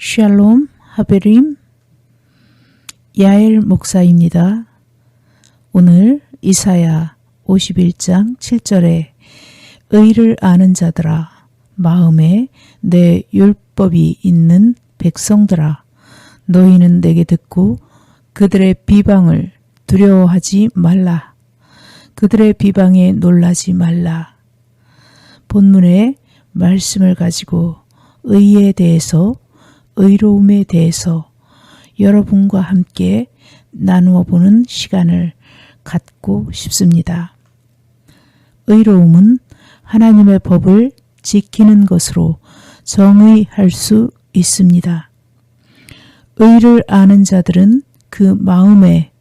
샬롬 하베림 야엘 목사입니다. 오늘 이사야 51장 7절에 의를 아는 자들아 마음에 내 율법이 있는 백성들아 너희는 내게 듣고 그들의 비방을 두려워하지 말라. 그들의 비방에 놀라지 말라. 본문의 말씀을 가지고 의에 대해서 의로움에 대해서 여러분과 함께 나누어 보는 시간을 갖고 싶습니다. 의로움은 하나님의 법을 지키는 것으로 정의할 수 있습니다. 의를 아는 자들은 그 마음에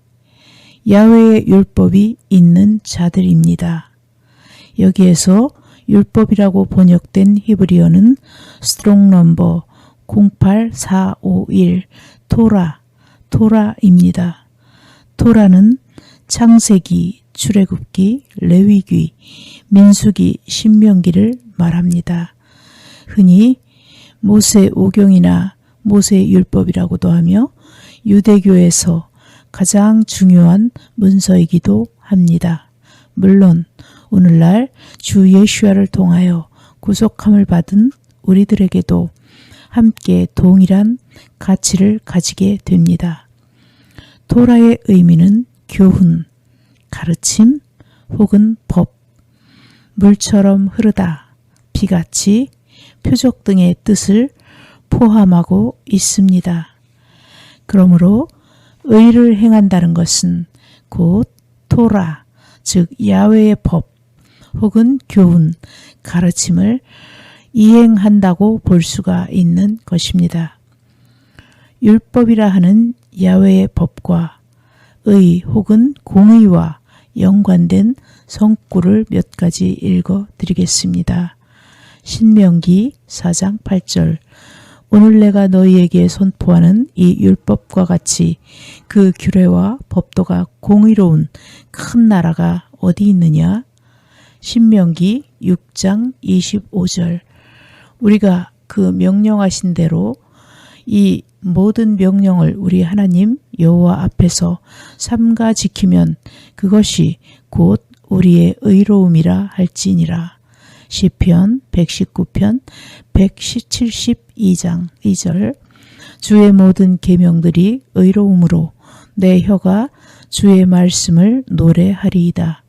야훼의 율법이 있는 자들입니다. 여기에서 율법이라고 번역된 히브리어는 스트롱 넘버 08451 토라입니다. 토라는 창세기, 출애굽기, 레위기, 민수기, 신명기를 말합니다. 흔히 모세 오경이나 모세 율법이라고도 하며 유대교에서 가장 중요한 문서이기도 합니다. 물론 오늘날 주 예수야를 통하여 구속함을 받은 우리들에게도 함께 동일한 가치를 가지게 됩니다. 토라의 의미는 교훈, 가르침 혹은 법, 물처럼 흐르다, 비같이, 표적 등의 뜻을 포함하고 있습니다. 그러므로 의를 행한다는 것은 곧 토라, 즉 야훼의 법 혹은 교훈, 가르침을 이행한다고 볼 수가 있는 것입니다. 율법이라 하는 야훼의 법과 의 혹은 공의와 연관된 성구를 몇 가지 읽어 드리겠습니다. 신명기 4장 8절 오늘 내가 너희에게 선포하는 이 율법과 같이 그 규례와 법도가 공의로운 큰 나라가 어디 있느냐? 신명기 6장 25절 우리가 그 명령하신 대로 이 모든 명령을 우리 하나님 여호와 앞에서 삼가 지키면 그것이 곧 우리의 의로움이라 할지니라. 시편 119편 172장 2절 주의 모든 계명들이 의로움으로 내 혀가 주의 말씀을 노래하리이다.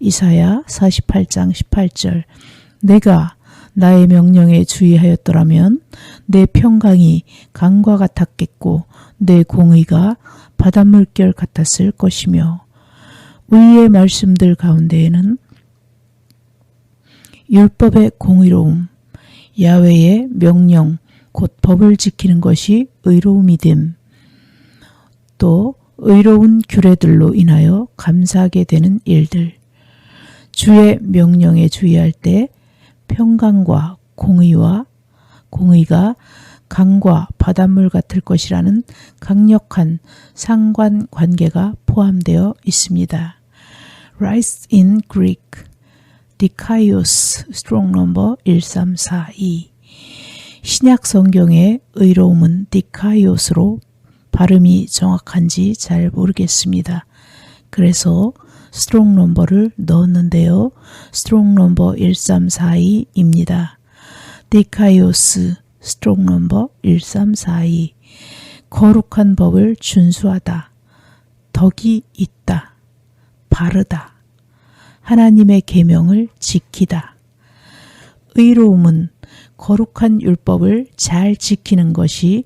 이사야 48장 18절 내가 나의 명령에 주의하였더라면 내 평강이 강과 같았겠고 내 공의가 바닷물결 같았을 것이며 우리의 말씀들 가운데에는 율법의 공의로움, 야훼의 명령, 곧 법을 지키는 것이 의로움이 됨, 또 의로운 규례들로 인하여 감사하게 되는 일들, 주의 명령에 주의할 때 평강과 공의가 강과 바닷물 같을 것이라는 강력한 상관관계가 포함되어 있습니다. Rise in Greek, Dikaios, Strong Number 1342 신약 성경의 의로움은 디카이오스로 발음이 정확한지 잘 모르겠습니다. 그래서 스트롱 넘버를 넣었는데요. 스트롱 넘버 1342입니다. 디카이오스 스트롱 넘버 1342 거룩한 법을 준수하다. 덕이 있다. 바르다. 하나님의 계명을 지키다. 의로움은 거룩한 율법을 잘 지키는 것이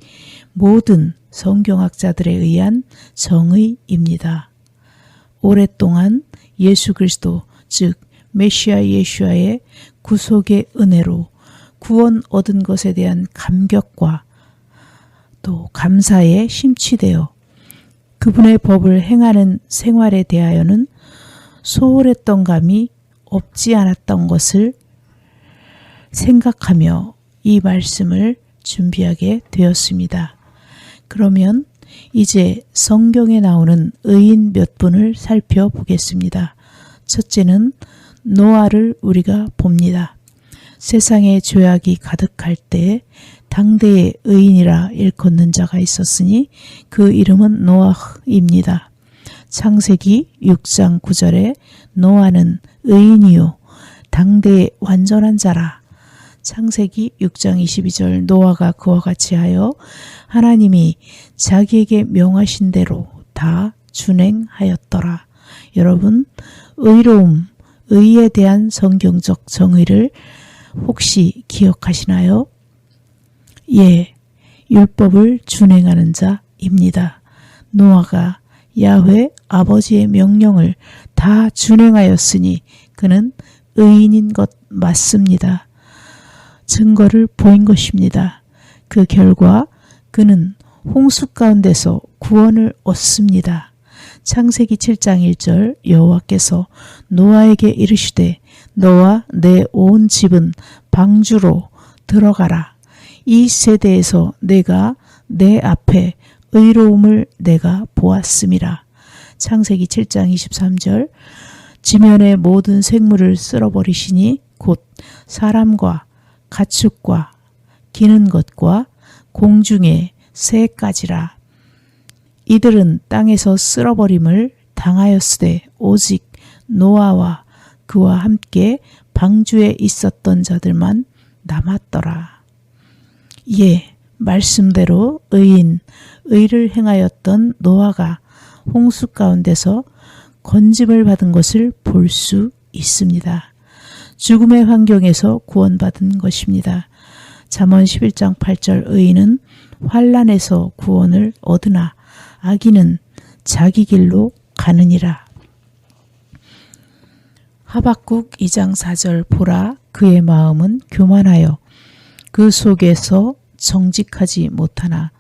모든 성경학자들에 의한 정의입니다. 오랫동안 예수 그리스도 즉 메시아 예수아의 구속의 은혜로 구원 얻은 것에 대한 감격과 또 감사에 심취되어 그분의 법을 행하는 생활에 대하여는 소홀했던 감이 없지 않았던 것을 생각하며 이 말씀을 준비하게 되었습니다. 그러면 이제 성경에 나오는 의인 몇 분을 살펴보겠습니다. 첫째는 노아를 우리가 봅니다. 세상에 죄악이 가득할 때 당대에 의인이라 일컫는 자가 있었으니 그 이름은 노아입니다. 창세기 6장 9절에 노아는 의인이요 당대의 완전한 자라. 창세기 6장 22절 노아가 그와 같이 하여 하나님이 자기에게 명하신 대로 다 준행하였더라. 여러분, 의로움, 의에 대한 성경적 정의를 혹시 기억하시나요? 예, 율법을 준행하는 자입니다. 노아가 야훼 아버지의 명령을 다 준행하였으니 그는 의인인 것 맞습니다. 증거를 보인 것입니다. 그 결과 그는 홍수 가운데서 구원을 얻습니다. 창세기 7장 1절 여호와께서 노아에게 이르시되 너와 내 온 집은 방주로 들어가라. 이 세대에서 내가 내 앞에 의로움을 내가 보았음이라. 창세기 7장 23절 지면의 모든 생물을 쓸어버리시니 곧 사람과 가축과 기는 것과 공중의 새까지라. 이들은 땅에서 쓸어버림을 당하였으되 오직 노아와 그와 함께 방주에 있었던 자들만 남았더라. 예, 말씀대로 의를 행하였던 노아가 홍수 가운데서 건짐을 받은 것을 볼 수 있습니다. 죽음의 환경에서 구원받은 것입니다. 잠언 11장 8절 의인은 환난에서 구원을 얻으나 악인은 자기 길로 가느니라. 하박국 2장 4절 보라 그의 마음은 교만하여 그 속에서 정직하지 못하나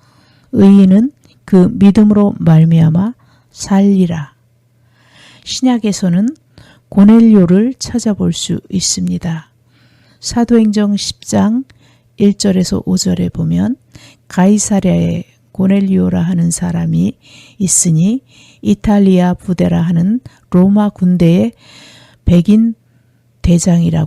의인은 그 믿음으로 말미암아 살리라. 신약에서는 고넬료를 찾아볼 수 있습니다. 사도행정 10장 1절에서 5절에 보면 가이사랴에 고넬료라 하는 사람이 있으니 이탈리아 부대라 하는 로마 군대의 백인 배장이라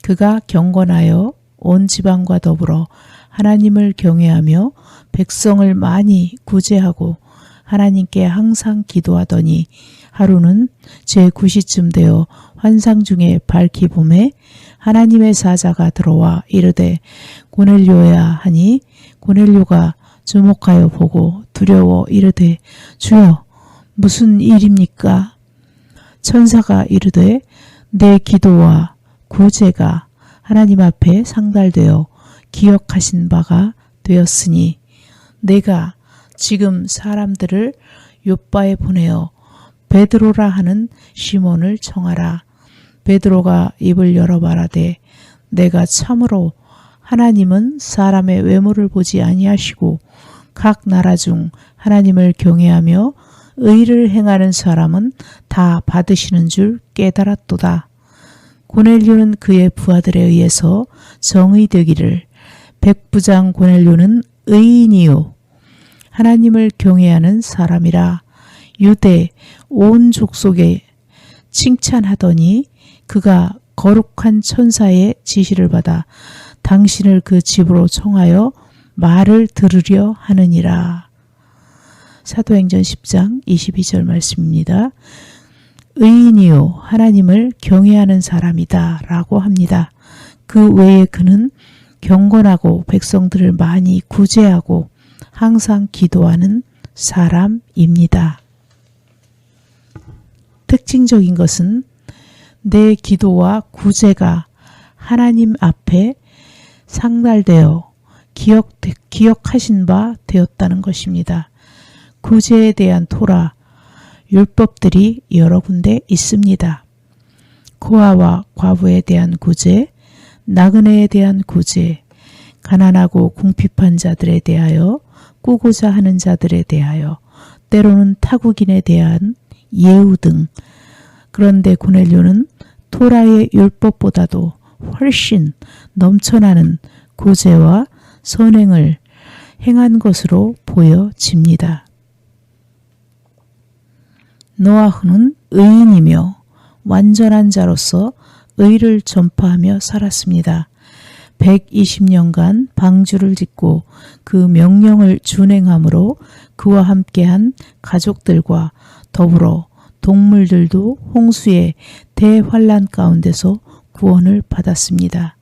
그가 경건하여 온 지방과 더불어 하나님을 경외하며 백성을 많이 구제하고 하나님께 항상 기도하더니 하루는 제9시쯤 되어 환상 중에 밝히 봄에 하나님의 사자가 들어와 이르되 고넬료야 하니 고넬료가 주목하여 보고 두려워 이르되 주여 무슨 일입니까? 천사가 이르되 내 기도와 구제가 하나님 앞에 상달되어 기억하신 바가 되었으니 내가 지금 사람들을 요바에 보내어 베드로라 하는 시몬을 청하라. 베드로가 입을 열어 말하되 내가 참으로 하나님은 사람의 외모를 보지 아니하시고 각 나라 중 하나님을 경외하며 의를 행하는 사람은 다 받으시는 줄 깨달았도다. 고넬료는 그의 부하들에 의해서 정의되기를 백부장 고넬료는 의인이요 하나님을 경외하는 사람이라 유대 온 족속에 칭찬하더니 그가 거룩한 천사의 지시를 받아 당신을 그 집으로 청하여 말을 들으려 하느니라. 사도행전 10장 22절 말씀입니다. 의인이요 하나님을 경외하는 사람이다 라고 합니다. 그 외에 그는 경건하고 백성들을 많이 구제하고 항상 기도하는 사람입니다. 특징적인 것은 내 기도와 구제가 하나님 앞에 상달되어 기억하신 바 되었다는 것입니다. 구제에 대한 토라, 율법들이 여러 군데 있습니다. 고아와 과부에 대한 구제, 나그네에 대한 구제, 가난하고 궁핍한 자들에 대하여, 꾸고자 하는 자들에 대하여, 때로는 타국인에 대한 예우 등. 그런데 고넬료는 토라의 율법보다도 훨씬 넘쳐나는 구제와 선행을 행한 것으로 보여집니다. 노아는 의인이며 완전한 자로서 의를 전파하며 살았습니다. 120년간 방주를 짓고 그 명령을 준행함으로 그와 함께한 가족들과 더불어 동물들도 홍수의 대환란 가운데서 구원을 받았습니다.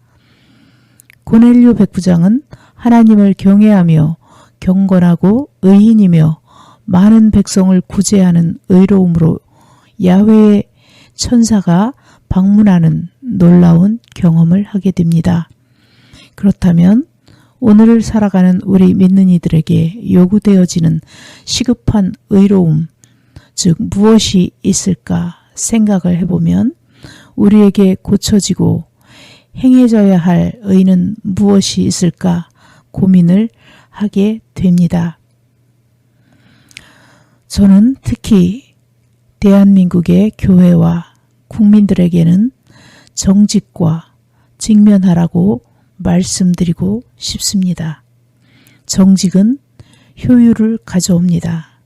고넬료 백부장은 하나님을 경외하며 경건하고 의인이며 많은 백성을 구제하는 의로움으로 야훼의 천사가 방문하는 놀라운 경험을 하게 됩니다. 그렇다면 오늘을 살아가는 우리 믿는 이들에게 요구되어지는 시급한 의로움, 즉 무엇이 있을까 생각을 해보면 우리에게 고쳐지고 행해져야 할 의는 무엇이 있을까 고민을 하게 됩니다. 저는 특히 대한민국의 교회와 국민들에게는 정직과 직면하라고 말씀드리고 싶습니다. 정직은 효율을 가져옵니다.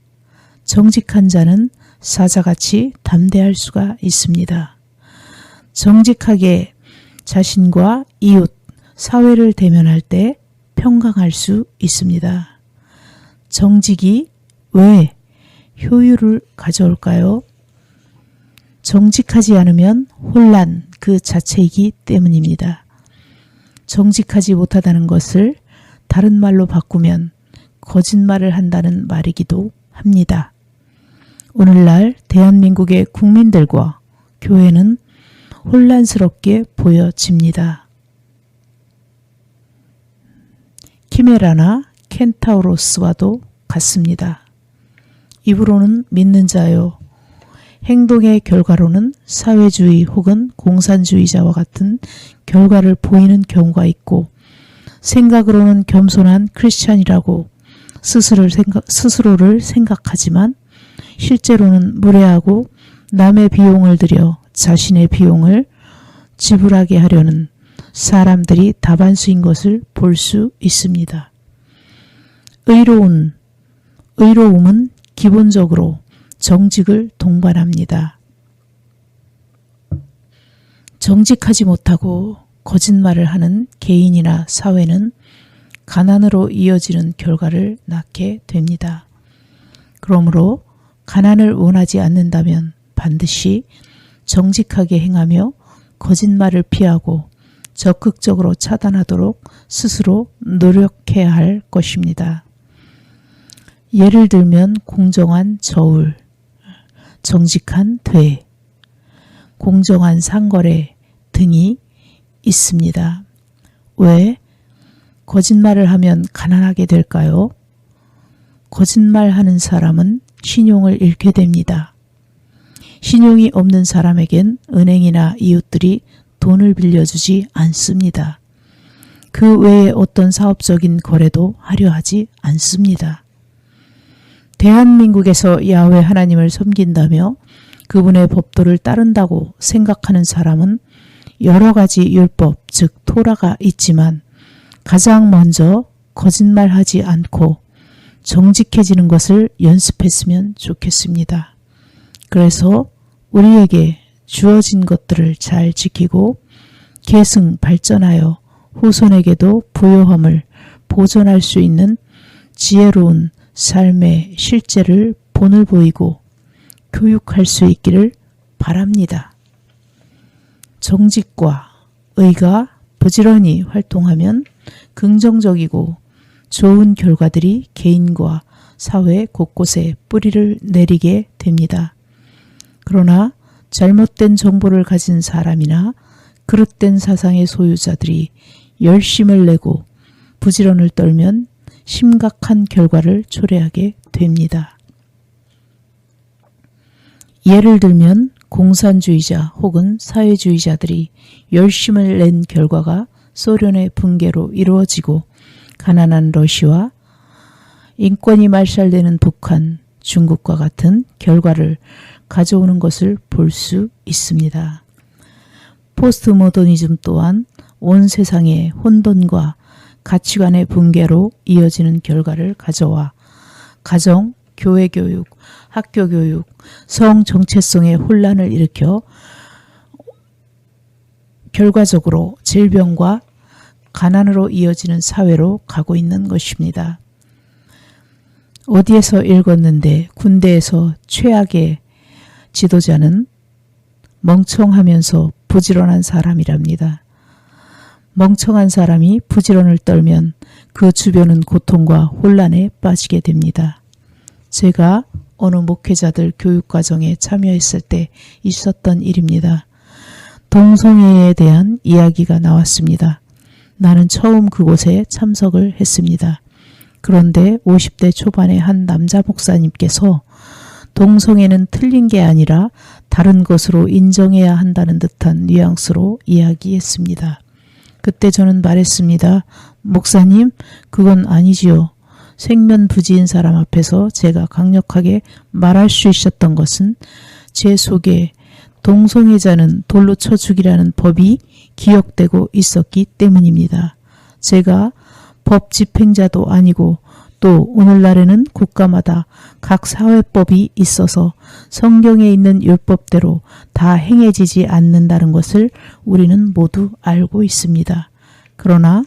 정직한 자는 사자같이 담대할 수가 있습니다. 정직하게 자신과 이웃, 사회를 대면할 때 평강할 수 있습니다. 정직이 왜 효율을 가져올까요? 정직하지 않으면 혼란 그 자체이기 때문입니다. 정직하지 못하다는 것을 다른 말로 바꾸면 거짓말을 한다는 말이기도 합니다. 오늘날 대한민국의 국민들과 교회는 혼란스럽게 보여집니다. 키메라나 켄타우로스와도 같습니다. 입으로는 믿는 자요, 행동의 결과로는 사회주의 혹은 공산주의자와 같은 결과를 보이는 경우가 있고, 생각으로는 겸손한 크리스찬이라고 스스로를 생각하지만 실제로는 무례하고 남의 비용을 들여 자신의 비용을 지불하게 하려는 사람들이 다반수인 것을 볼 수 있습니다. 의로움은 기본적으로 정직을 동반합니다. 정직하지 못하고 거짓말을 하는 개인이나 사회는 가난으로 이어지는 결과를 낳게 됩니다. 그러므로 가난을 원하지 않는다면 반드시 정직하게 행하며 거짓말을 피하고 적극적으로 차단하도록 스스로 노력해야 할 것입니다. 예를 들면 공정한 저울, 정직한 돼, 공정한 상거래 등이 있습니다. 왜 거짓말을 하면 가난하게 될까요? 거짓말하는 사람은 신용을 잃게 됩니다. 신용이 없는 사람에겐 은행이나 이웃들이 돈을 빌려주지 않습니다. 그 외에 어떤 사업적인 거래도 하려 하지 않습니다. 대한민국에서 야훼 하나님을 섬긴다며 그분의 법도를 따른다고 생각하는 사람은 여러 가지 율법, 즉 토라가 있지만 가장 먼저 거짓말하지 않고 정직해지는 것을 연습했으면 좋겠습니다. 그래서 우리에게 주어진 것들을 잘 지키고 계승 발전하여 후손에게도 부요함을 보존할 수 있는 지혜로운 삶의 실제를 본을 보이고 교육할 수 있기를 바랍니다. 정직과 의가 부지런히 활동하면 긍정적이고 좋은 결과들이 개인과 사회 곳곳에 뿌리를 내리게 됩니다. 그러나 잘못된 정보를 가진 사람이나 그릇된 사상의 소유자들이 열심을 내고 부지런을 떨면 심각한 결과를 초래하게 됩니다. 예를 들면 공산주의자 혹은 사회주의자들이 열심을 낸 결과가 소련의 붕괴로 이루어지고 가난한 러시아, 인권이 말살되는 북한, 중국과 같은 결과를 가져오는 것을 볼 수 있습니다. 포스트 모더니즘 또한 온 세상의 혼돈과 가치관의 붕괴로 이어지는 결과를 가져와 가정, 교회 교육, 학교 교육, 성 정체성의 혼란을 일으켜 결과적으로 질병과 가난으로 이어지는 사회로 가고 있는 것입니다. 어디에서 읽었는데 군대에서 최악의 지도자는 멍청하면서 부지런한 사람이랍니다. 멍청한 사람이 부지런을 떨면 그 주변은 고통과 혼란에 빠지게 됩니다. 제가 어느 목회자들 교육과정에 참여했을 때 있었던 일입니다. 동성애에 대한 이야기가 나왔습니다. 나는 처음 그곳에 참석을 했습니다. 그런데 50대 초반의 한 남자 목사님께서 동성애는 틀린 게 아니라 다른 것으로 인정해야 한다는 듯한 뉘앙스로 이야기했습니다. 그때 저는 말했습니다. 목사님, 그건 아니지요. 생면부지인 사람 앞에서 제가 강력하게 말할 수 있었던 것은 제 속에 동성애자는 돌로 쳐 죽이라는 법이 기억되고 있었기 때문입니다. 제가 법 집행자도 아니고 또 오늘날에는 국가마다 각 사회법이 있어서 성경에 있는 율법대로 다 행해지지 않는다는 것을 우리는 모두 알고 있습니다. 그러나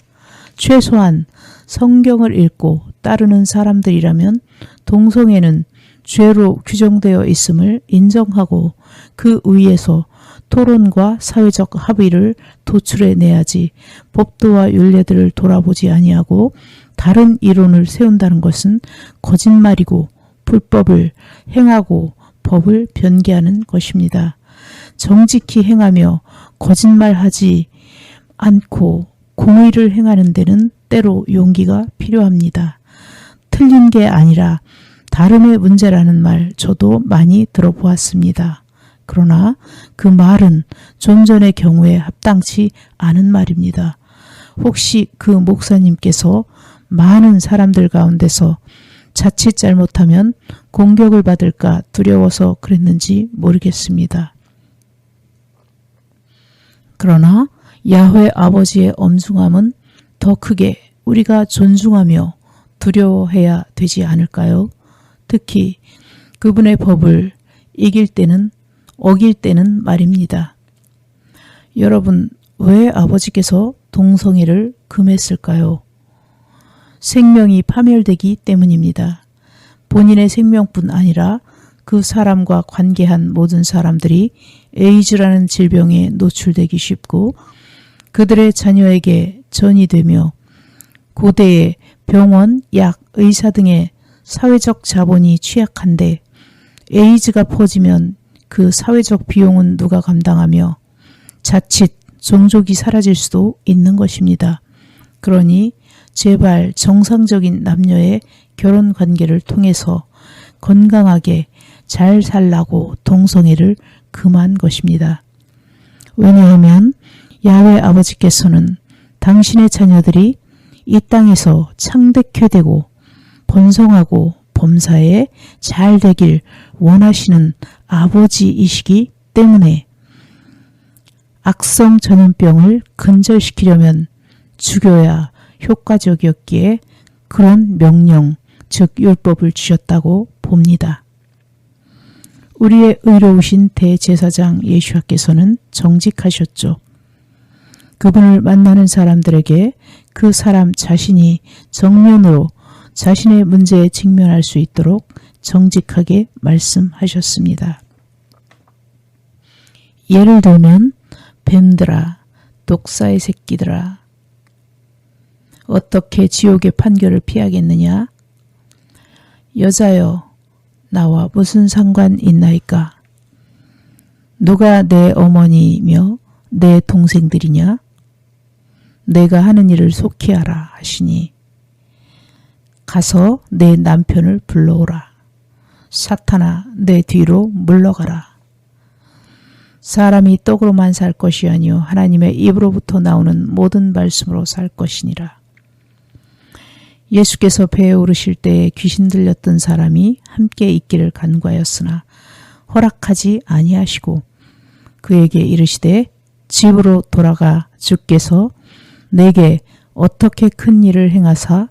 최소한 성경을 읽고 따르는 사람들이라면 동성애는 죄로 규정되어 있음을 인정하고 그 위에서 토론과 사회적 합의를 도출해내야지 법도와 윤례들을 돌아보지 아니하고 다른 이론을 세운다는 것은 거짓말이고 불법을 행하고 법을 변개하는 것입니다. 정직히 행하며 거짓말하지 않고 공의를 행하는 데는 때로 용기가 필요합니다. 틀린 게 아니라 다름의 문제라는 말 저도 많이 들어보았습니다. 그러나 그 말은 좀 전의 경우에 합당치 않은 말입니다. 혹시 그 목사님께서 많은 사람들 가운데서 자칫 잘못하면 공격을 받을까 두려워서 그랬는지 모르겠습니다. 그러나 야훼 아버지의 엄중함은 더 크게 우리가 존중하며 두려워해야 되지 않을까요? 특히 그분의 법을 어길 때는 말입니다. 여러분, 왜 아버지께서 동성애를 금했을까요? 생명이 파멸되기 때문입니다. 본인의 생명뿐 아니라 그 사람과 관계한 모든 사람들이 에이즈라는 질병에 노출되기 쉽고 그들의 자녀에게 전이되며 고대의 병원, 약, 의사 등의 사회적 자본이 취약한데 에이즈가 퍼지면 그 사회적 비용은 누가 감당하며 자칫 종족이 사라질 수도 있는 것입니다. 그러니 제발 정상적인 남녀의 결혼 관계를 통해서 건강하게 잘 살라고 동성애를 금한 것입니다. 왜냐하면 야훼 아버지께서는 당신의 자녀들이 이 땅에서 창대케 되고 번성하고 범사에 잘 되길 원하시는 아버지이시기 때문에 악성 전염병을 근절시키려면 죽여야 효과적이었기에 그런 명령, 즉 율법을 주셨다고 봅니다. 우리의 의로우신 대제사장 예수와께서는 정직하셨죠. 그분을 만나는 사람들에게 그 사람 자신이 정면으로 자신의 문제에 직면할 수 있도록 정직하게 말씀하셨습니다. 예를 들면 뱀들아, 독사의 새끼들아, 어떻게 지옥의 판결을 피하겠느냐? 여자여, 나와 무슨 상관 있나이까? 누가 내 어머니며 내 동생들이냐? 내가 하는 일을 속히 하라 하시니 가서 내 남편을 불러오라. 사탄아, 내 뒤로 물러가라. 사람이 떡으로만 살 것이 아니요 하나님의 입으로부터 나오는 모든 말씀으로 살 것이니라. 예수께서 배에 오르실 때에 귀신 들렸던 사람이 함께 있기를 간구하였으나 허락하지 아니하시고 그에게 이르시되 집으로 돌아가 주께서 내게 어떻게 큰 일을 행하사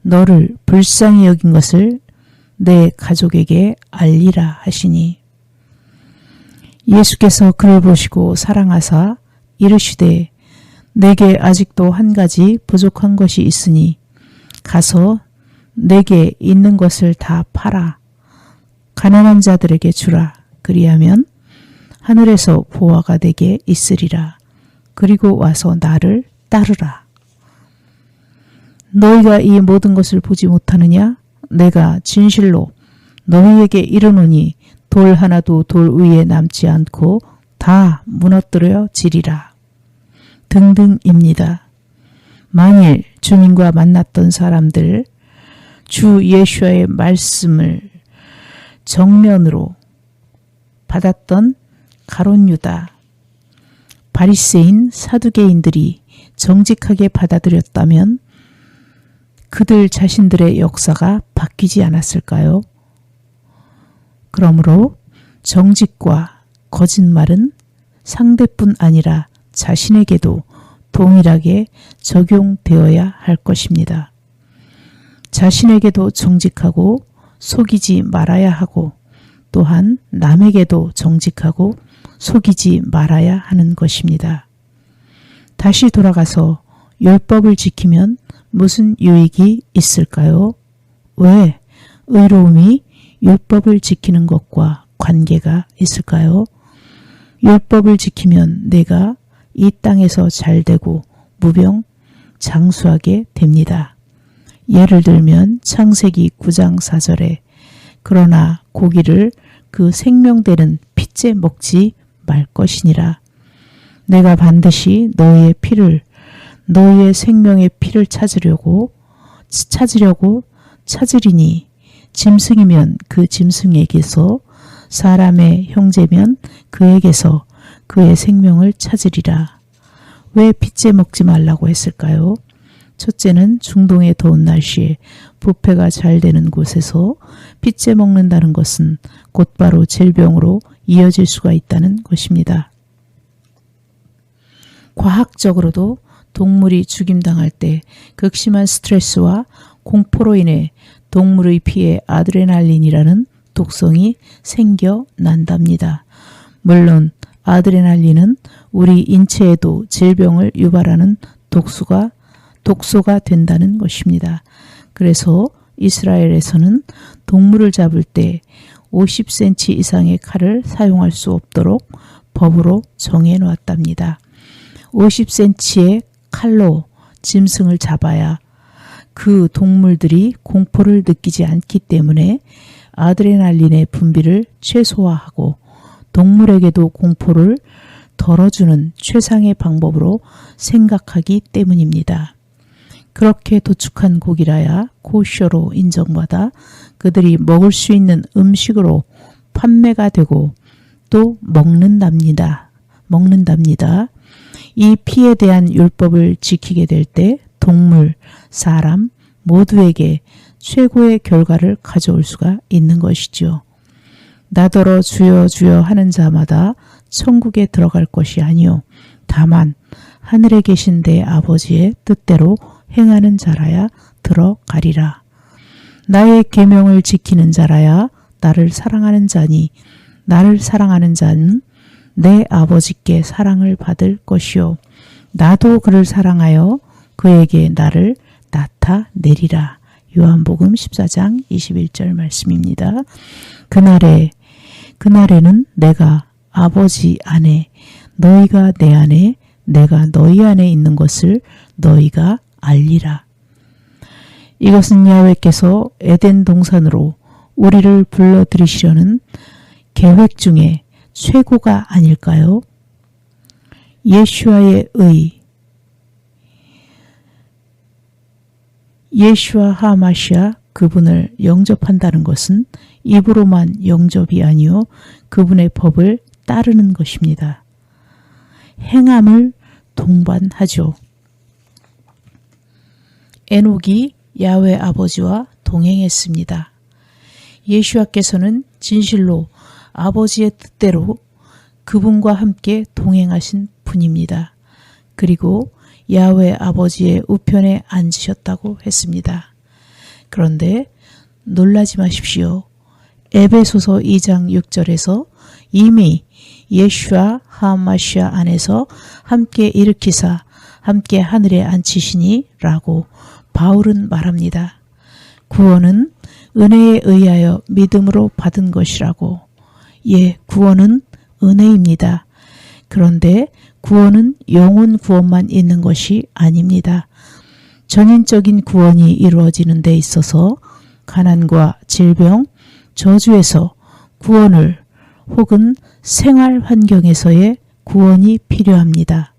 너를 불쌍히 여긴 것을 내 가족에게 알리라 하시니 예수께서 그를 보시고 사랑하사 이르시되 내게 아직도 한 가지 부족한 것이 있으니 가서 내게 있는 것을 다 팔아 가난한 자들에게 주라. 그리하면 하늘에서 보화가 내게 있으리라. 그리고 와서 나를 따르라. 너희가 이 모든 것을 보지 못하느냐? 내가 진실로 너희에게 이르노니 돌 하나도 돌 위에 남지 않고 다 무너뜨려지리라. 등등입니다. 만일 주님과 만났던 사람들, 주 예수와의 말씀을 정면으로 받았던 가룟 유다, 바리새인 사두개인들이 정직하게 받아들였다면 그들 자신들의 역사가 바뀌지 않았을까요? 그러므로 정직과 거짓말은 상대뿐 아니라 자신에게도 동일하게 적용되어야 할 것입니다. 자신에게도 정직하고 속이지 말아야 하고 또한 남에게도 정직하고 속이지 말아야 하는 것입니다. 다시 돌아가서 율법을 지키면 무슨 유익이 있을까요? 왜 의로움이 율법을 지키는 것과 관계가 있을까요? 율법을 지키면 내가 이 땅에서 잘되고 무병장수하게 됩니다. 예를 들면 창세기 9장 4절에 그러나 고기를 그 생명되는 핏째 먹지 말 것이니라. 내가 반드시 너희의 피를 너희의 생명의 피를 찾으려고 찾으리니 짐승이면 그 짐승에게서 사람의 형제면 그에게서 그의 생명을 찾으리라. 왜 핏째 먹지 말라고 했을까요? 첫째는 중동의 더운 날씨에 부패가 잘 되는 곳에서 핏째 먹는다는 것은 곧바로 질병으로 이어질 수가 있다는 것입니다. 과학적으로도 동물이 죽임당할 때 극심한 스트레스와 공포로 인해 동물의 피에 아드레날린이라는 독성이 생겨난답니다. 물론 아드레날린은 우리 인체에도 질병을 유발하는 독소가 된다는 것입니다. 그래서 이스라엘에서는 동물을 잡을 때 50cm 이상의 칼을 사용할 수 없도록 법으로 정해 놓았답니다. 50cm의 칼로 짐승을 잡아야 그 동물들이 공포를 느끼지 않기 때문에 아드레날린의 분비를 최소화하고 동물에게도 공포를 덜어주는 최상의 방법으로 생각하기 때문입니다. 그렇게 도축한 고기라야 코셔로 인정받아 그들이 먹을 수 있는 음식으로 판매가 되고 또 먹는답니다. 이 피에 대한 율법을 지키게 될 때 동물, 사람 모두에게 최고의 결과를 가져올 수가 있는 것이죠. 나더러 주여 주여 하는 자마다 천국에 들어갈 것이 아니요 다만 하늘에 계신 내 아버지의 뜻대로 행하는 자라야 들어가리라. 나의 계명을 지키는 자라야 나를 사랑하는 자니 나를 사랑하는 자는 내 아버지께 사랑을 받을 것이요 나도 그를 사랑하여 그에게 나를 나타내리라. 요한복음 14장 21절 말씀입니다. 그날에는 내가 아버지 안에 너희가 내 안에 내가 너희 안에 있는 것을 너희가 알리라. 이것은 야훼께서 에덴 동산으로 우리를 불러들이시려는 계획 중에 최고가 아닐까요? 예슈아의 예슈아 하마시아 그분을 영접한다는 것은 입으로만 영접이 아니요 그분의 법을 따르는 것입니다. 행함을 동반하죠. 에녹이 야훼 아버지와 동행했습니다. 예수와께서는 진실로 아버지의 뜻대로 그분과 함께 동행하신 분입니다. 그리고 야훼 아버지의 우편에 앉으셨다고 했습니다. 그런데 놀라지 마십시오. 에베소서 2장 6절에서 이미 예슈아 하마시아 안에서 함께 일으키사 함께 하늘에 앉히시니 라고 바울은 말합니다. 구원은 은혜에 의하여 믿음으로 받은 것이라고. 구원은 은혜입니다. 그런데 구원은 영혼 구원만 있는 것이 아닙니다. 전인적인 구원이 이루어지는 데 있어서 가난과 질병, 저주에서 구원을 혹은 생활 환경에서의 구원이 필요합니다.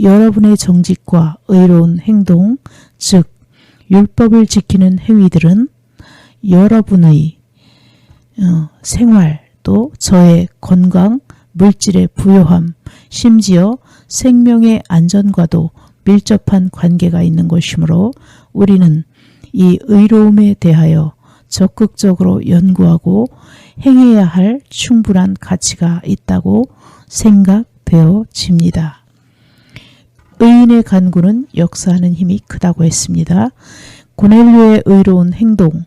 여러분의 정직과 의로운 행동, 즉 율법을 지키는 행위들은 여러분의 생활 또 저의 건강, 물질의 부요함, 심지어 생명의 안전과도 밀접한 관계가 있는 것이므로 우리는 이 의로움에 대하여 적극적으로 연구하고 행해야 할 충분한 가치가 있다고 생각되어집니다. 의인의 간구는 역사하는 힘이 크다고 했습니다. 고넬료의 의로운 행동,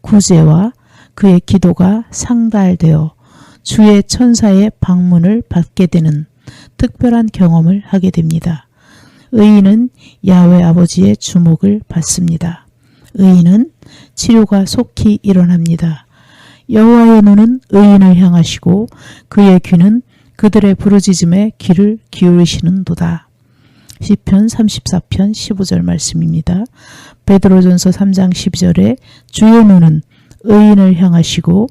구제와 그의 기도가 상달되어 주의 천사의 방문을 받게 되는 특별한 경험을 하게 됩니다. 의인은 야훼 아버지의 주목을 받습니다. 의인은 치료가 속히 일어납니다. 여호와의 눈은 의인을 향하시고 그의 귀는 그들의 부르짖음에 귀를 기울이시는도다. 시편 34편 15절 말씀입니다. 베드로전서 3장 12절에 주의 눈은 의인을 향하시고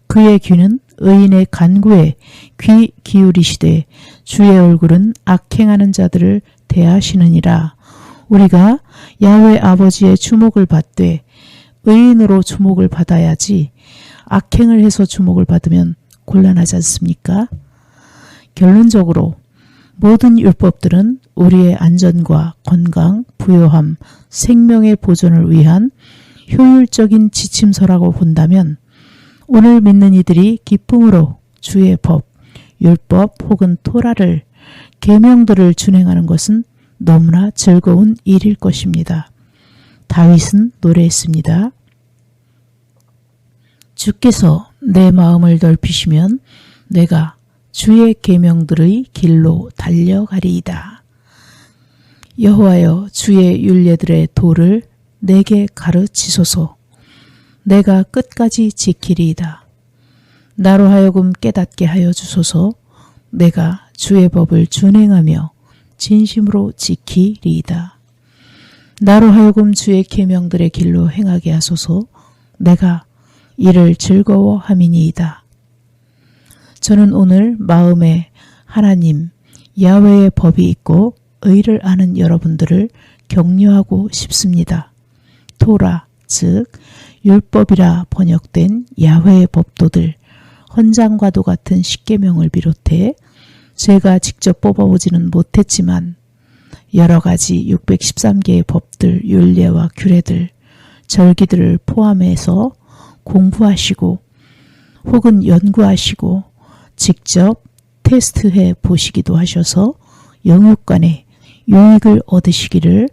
그의 귀는 의인의 간구에 귀 기울이시되 주의 얼굴은 악행하는 자들을 대하시느니라. 우리가 야훼 아버지의 주목을 받되 의인으로 주목을 받아야지 악행을 해서 주목을 받으면 곤란하지 않습니까? 결론적으로 모든 율법들은 우리의 안전과 건강, 부요함, 생명의 보존을 위한 효율적인 지침서라고 본다면 오늘 믿는 이들이 기쁨으로 주의 법, 율법 혹은 토라를 계명들을 준행하는 것은 너무나 즐거운 일일 것입니다. 다윗은 노래했습니다. 주께서 내 마음을 넓히시면 내가 주의 계명들의 길로 달려가리이다. 여호와여 주의 율례들의 도를 내게 가르치소서. 내가 끝까지 지키리이다. 나로 하여금 깨닫게 하여 주소서. 내가 주의 법을 준행하며 진심으로 지키리이다. 나로 하여금 주의 계명들의 길로 행하게 하소서. 내가 이를 즐거워함이니이다. 저는 오늘 마음에 하나님 야훼의 법이 있고 의를 아는 여러분들을 격려하고 싶습니다. 토라, 즉 율법이라 번역된 야훼의 법도들, 헌장과도 같은 십계명을 비롯해 제가 직접 뽑아보지는 못했지만 여러 가지 613개의 법들, 율례와 규례들, 절기들을 포함해서 공부하시고 혹은 연구하시고 직접 테스트해 보시기도 하셔서 영육간에 유익을 얻으시기를,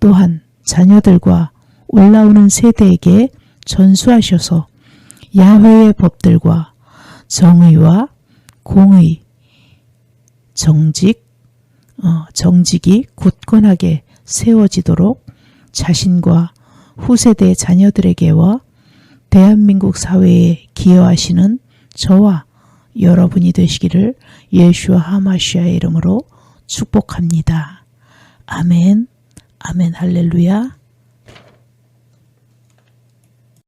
또한 자녀들과 올라오는 세대에게 전수하셔서 야훼의 법들과 정의와 공의, 정직이 굳건하게 세워지도록 자신과 후세대 자녀들에게와 대한민국 사회에 기여하시는 저와 여러분이 되시기를 예슈아 하마시아의 이름으로 축복합니다. 아멘, 아멘, 할렐루야.